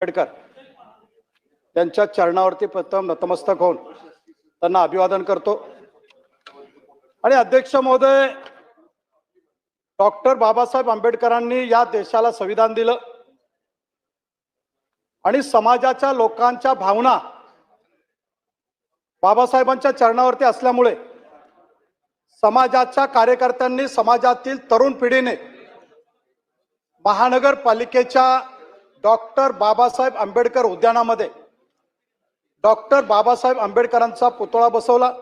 आंबेडकर त्यांच्या चरणावरती प्रथम नतमस्तक होऊन त्यांना अभिवादन करतो। आणि अध्यक्ष महोदय, डॉक्टर बाबासाहेब आंबेडकरांनी या देशाला संविधान दिलं आणि समाजाच्या लोकांच्या भावना बाबासाहेबांच्या चरणावरती असल्यामुळे समाजाच्या कार्यकर्त्यांनी, समाजातील तरुण पिढीने महानगरपालिकेच्या डॉक्टर बाबासाहेब आंबेडकर उद्यानामध्ये डॉक्टर बाबासाहेब आंबेडकरांचा पुतळा बसवला।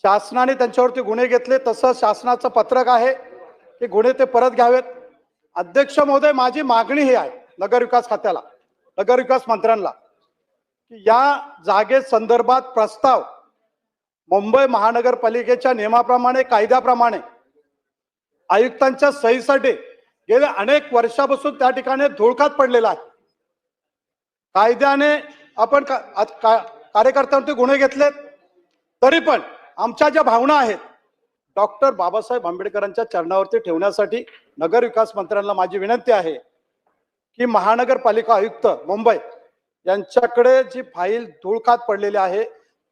शासनाने त्यांच्यावरती गुन्हे घेतले, तसं शासनाचं पत्रक आहे की गुन्हे ते परत घ्यावेत। अध्यक्ष महोदय, माझी मागणी ही आहे नगरविकास खात्याला, नगरविकास मंत्र्यांना, की या जागे संदर्भात प्रस्ताव मुंबई महानगरपालिकेच्या नियमाप्रमाणे, कायद्याप्रमाणे आयुक्तांच्या सहीसाठी गेल्या अनेक वर्षापासून त्या ठिकाणी धुळखात पडलेला आहे। कायद्याने आपण कार्यकर्त्यांवरती गुन्हे घेतलेत, तरी पण आमच्या ज्या भावना आहेत डॉक्टर बाबासाहेब आंबेडकरांच्या चरणावरती ठेवण्यासाठी नगरविकास मंत्र्यांना माझी विनंती आहे की महानगरपालिका आयुक्त मुंबई यांच्याकडे जी फाईल धुळखात पडलेली आहे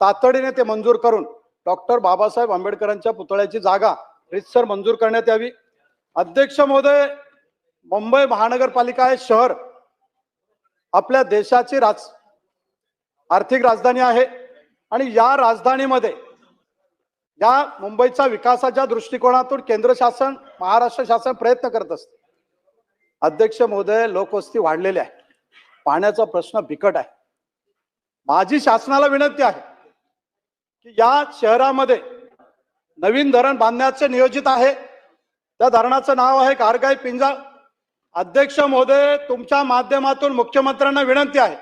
तातडीने ते मंजूर करून डॉक्टर बाबासाहेब आंबेडकरांच्या पुतळ्याची जागा रीतसर मंजूर करण्यात यावी। अध्यक्ष महोदय, मुंबई महानगरपालिका हे शहर आपल्या देशाची आर्थिक राजधानी आहे आणि या राजधानीमध्ये या मुंबईच्या विकासाच्या दृष्टिकोनातून केंद्र शासन, महाराष्ट्र शासन प्रयत्न करत असते। अध्यक्ष महोदय, लोकवस्ती वाढलेली आहे, पाण्याचा प्रश्न बिकट आहे। माझी शासनाला विनंती आहे की या शहरामध्ये नवीन धरण बांधण्याचे नियोजित आहे, त्या धरणाचं नाव आहे कारगाई पिंजाळ। अध्यक्ष महोदय, तुमच्या माध्यमातून मुख्यमंत्र्यांना विनंती आहे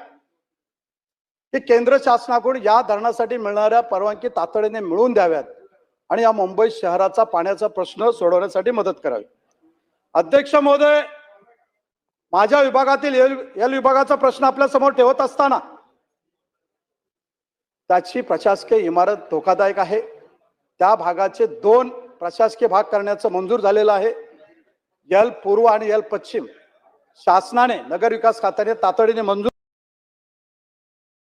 की केंद्र शासनाकडून या धरणासाठी मिळणाऱ्या परवानगी तातडीने मिळवून द्याव्यात आणि या मुंबई शहराचा पाण्याचा प्रश्न सोडवण्यासाठी मदत करावी। अध्यक्ष महोदय, माझ्या विभागातील एल विभागाचा प्रश्न आपल्या समोर ठेवत असताना त्याची प्रशासकीय इमारत धोकादायक आहे। त्या भागाचे 2 प्रशासकीय भाग करण्याचं मंजूर झालेलं आहे, एल पूर्व आणि एल पश्चिम। शासनाने, नगरविकास खात्याने तातडीने मंजूर